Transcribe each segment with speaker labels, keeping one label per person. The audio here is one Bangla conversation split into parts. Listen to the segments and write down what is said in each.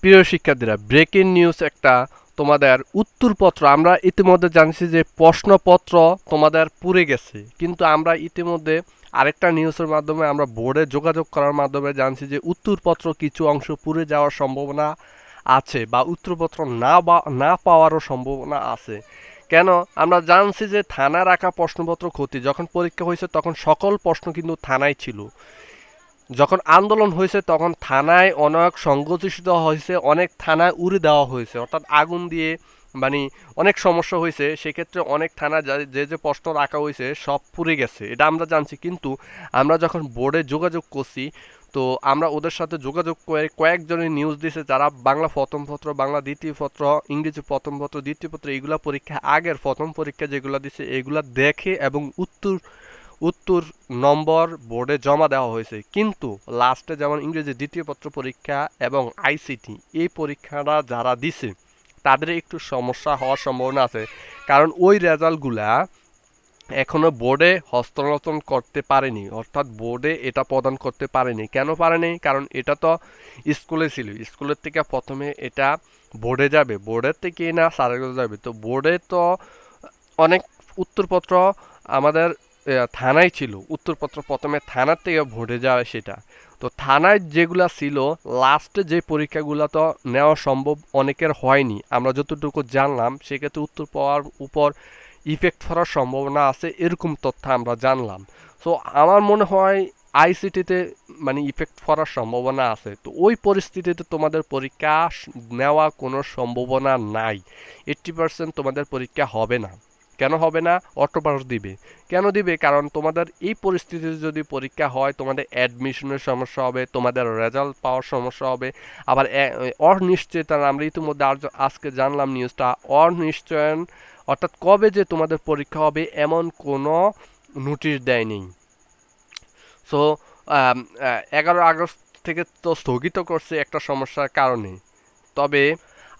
Speaker 1: প্রিয় শিক্ষার্থীরা, ব্রেকিং নিউজ একটা তোমাদের উত্তরপত্র আমরা ইতিমধ্যে জানছি যে প্রশ্নপত্র তোমাদের পুড়ে গেছে, কিন্তু আমরা ইতিমধ্যে আরেকটা নিউজের মাধ্যমে আমরা বোর্ডে যোগাযোগ করার মাধ্যমে জানছি যে উত্তরপত্র কিছু অংশ পুড়ে যাওয়ার সম্ভাবনা আছে বা উত্তরপত্র না পাওয়ারও সম্ভাবনা আছে। কেন? আমরা জানছি যে থানা রাখা প্রশ্নপত্র ক্ষতি, যখন পরীক্ষা হয়েছে তখন সকল প্রশ্ন কিন্তু থানায় ছিল। যখন আন্দোলন হয়েছে তখন থানায় অনেক সংগঠিত হয়েছে, অনেক থানায় উড়ে দেওয়া হয়েছে, অর্থাৎ আগুন দিয়ে মানে অনেক সমস্যা হয়েছে। সেক্ষেত্রে অনেক থানা যে যে প্রশ্ন রাখা হয়েছে সব পুড়ে গেছে, এটা আমরা জানছি। কিন্তু আমরা যখন বোর্ডে যোগাযোগ করছি, তো আমরা ওদের সাথে যোগাযোগ করে কয়েকজনের নিউজ দিছে যারা বাংলা প্রথম পত্র, বাংলা দ্বিতীয় পত্র, ইংরেজি প্রথম পত্র, দ্বিতীয় পত্র এগুলা পরীক্ষা আগের প্রথম পরীক্ষা যেগুলো দিছে এগুলা দেখে এবং উত্তর উত্তর নম্বর বোর্ডে জমা দেওয়া হয়েছে। কিন্তু লাস্টে যেমন ইংরেজি দ্বিতীয় পত্র পরীক্ষা এবং আইসিটি এই পরীক্ষাটা যারা দিছে তাদের একটু সমস্যা হওয়ার সম্ভাবনা আছে, কারণ ওই রেজাল্টগুলা এখনো বোর্ডে হস্তান্তর করতে পারেনি, অর্থাৎ বোর্ডে এটা প্রদান করতে পারেনি। কেন পারেনি? কারণ এটা তো স্কুলে ছিল, স্কুলের থেকে প্রথমে এটা বোর্ডে যাবে, বোর্ডের থেকে না স্যারের কাছে যাবে। তো বোর্ডে তো অনেক উত্তরপত্র আমাদের থানায় ছিল, উত্তরপত্র প্রথমে থানার থেকে ভোটে যাওয়া সেটা। তো থানায় যেগুলা ছিল লাস্টে যে পরীক্ষাগুলো তো নেওয়া সম্ভব অনেকের হয়নি, আমরা যতটুকু জানলাম সেক্ষেত্রে উত্তর পাওয়ার উপর ইফেক্ট পড়ার সম্ভাবনা আছে, এরকম তথ্য আমরা জানলাম। সো আমার মনে হয় আইসিটিতে মানে ইফেক্ট পড়ার সম্ভাবনা আছে। তো ওই পরিস্থিতিতে তোমাদের পরীক্ষা নেওয়া কোনো সম্ভাবনা নাই, 80% তোমাদের পরীক্ষা হবে না। কেন হবে না? অটোপাস দিবে। কেন দিবে? কারণ তোমাদের এই পরিস্থিতিতে যদি পরীক্ষা হয় তোমাদের অ্যাডমিশনের সমস্যা হবে, তোমাদের রেজাল্ট পাওয়ার সমস্যা হবে। আবার অনিশ্চয়তা, আমরা ইতিমধ্যে আজকে জানলাম নিউজটা, অনিশ্চয়ন অর্থাৎ কবে যে তোমাদের পরীক্ষা হবে এমন কোনো নোটিশ দেয়নি। সো 11 আগস্ট থেকে তো স্থগিত করছে একটা সমস্যার কারণে। তবে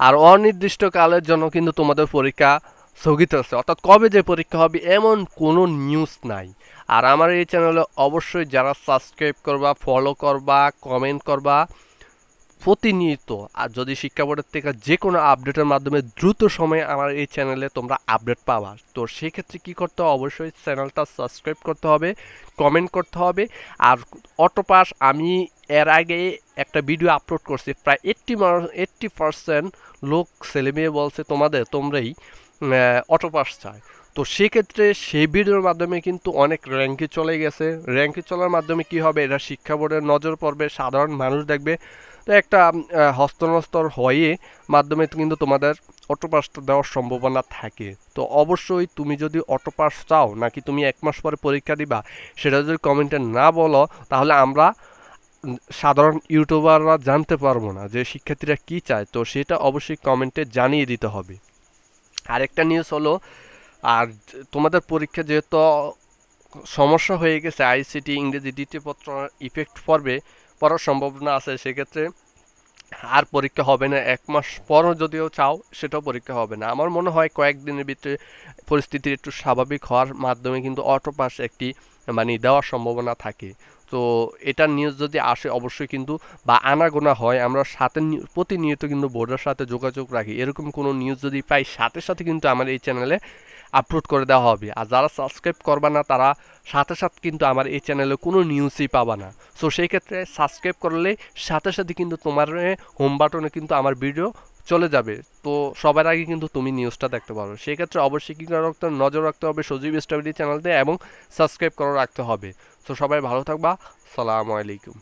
Speaker 1: আর অনির্দিষ্টকালের জন্য কিন্তু তোমাদের পরীক্ষা স্থগিত আছে, অর্থাৎ কবে যে পরীক্ষা হবে এমন কোনো নিউজ নাই। আর আমার এই চ্যানেলে অবশ্যই যারা সাবস্ক্রাইব করবা, ফলো করবা, কমেন্ট করবা প্রতিনিয়ত, আর যদি শিক্ষা বোর্ডের থেকে যে কোনো আপডেটের মাধ্যমে দ্রুত সময়ে আমার এই চ্যানেলে তোমরা আপডেট পাবা। তো সেক্ষেত্রে কি করতে হবে? অবশ্যই চ্যানেলটা সাবস্ক্রাইব করতে হবে, কমেন্ট করতে হবে। আর অটোপাস আমি এর আগে একটা ভিডিও আপলোড করছি, প্রায় 80% লোক ছেলেমেয়ে বলছে তোমরাই অটোপাস চায়। তো সেক্ষেত্রে সেই ভিডিওর মাধ্যমে কিন্তু অনেক র্যাঙ্কে চলে গেছে। র্যাঙ্কে চলার মাধ্যমে কি হবে? এটা শিক্ষা বোর্ডের নজর পড়বে, সাধারণ মানুষ দেখবে। তো একটা হস্তনস্তর হয়ে মাধ্যমে কিন্তু তোমাদের অটোপাসটা দেওয়ার সম্ভাবনা থাকে। তো অবশ্যই তুমি যদি অটোপাস চাও নাকি তুমি 1 মাস পরে পরীক্ষা দিবা, সেটা যদি কমেন্টে না বলো তাহলে আমরা সাধারণ ইউটিউবাররা জানতে পারবো না যে শিক্ষার্থীরা কি চায়। তো সেটা অবশ্যই কমেন্টে জানিয়ে দিতে হবে। আরেকটা নিউজ হলো, আর তোমাদের পরীক্ষা যেহেতু সমস্যা হয়ে গেছে, আইসিটি ইংরেজি দ্বিতীয় পত্র ইফেক্ট পড়ার সম্ভাবনা আছে, সেক্ষেত্রে আর পরীক্ষা হবে না। 1 মাস পরও যদিও চাও সেটাও পরীক্ষা হবে না। আমার মনে হয় কয়েকদিনের ভিতরে পরিস্থিতি একটু স্বাভাবিক হওয়ার মাধ্যমে কিন্তু অটোপাস একটি মানে দেওয়ার সম্ভাবনা থাকে। তো এটার নিউজ যদি আসে অবশ্যই কিন্তু বা আনাগোনা হয়, আমরা সাথে প্রতিনিয়ত কিন্তু বোর্ডের সাথে যোগাযোগ রাখি, এরকম কোনো নিউজ যদি পাই সাথে সাথে কিন্তু আমার এই চ্যানেলে আপলোড করে দেওয়া হবে। আর যারা সাবস্ক্রাইব করবা না তারা সাথে সাথে কিন্তু আমার এই চ্যানেলে কোনো নিউজই পাবা না। সো সেই ক্ষেত্রে সাবস্ক্রাইব করলে সাথে সাথে কিন্তু তোমার হোম বাটনে কিন্তু আমার ভিডিও চলে যাবে। তো সবার আগে কিন্তু তুমি নিউজটা দেখতে পারো। সেই ক্ষেত্রে অবশ্যই কি করে রাখতে নজর রাখতে হবে সজীব স্টাডি চ্যানেলতে এবং সাবস্ক্রাইব করে রাখতে হবে। তো সবাই ভালো থাকবা। সালামু আলাইকুম।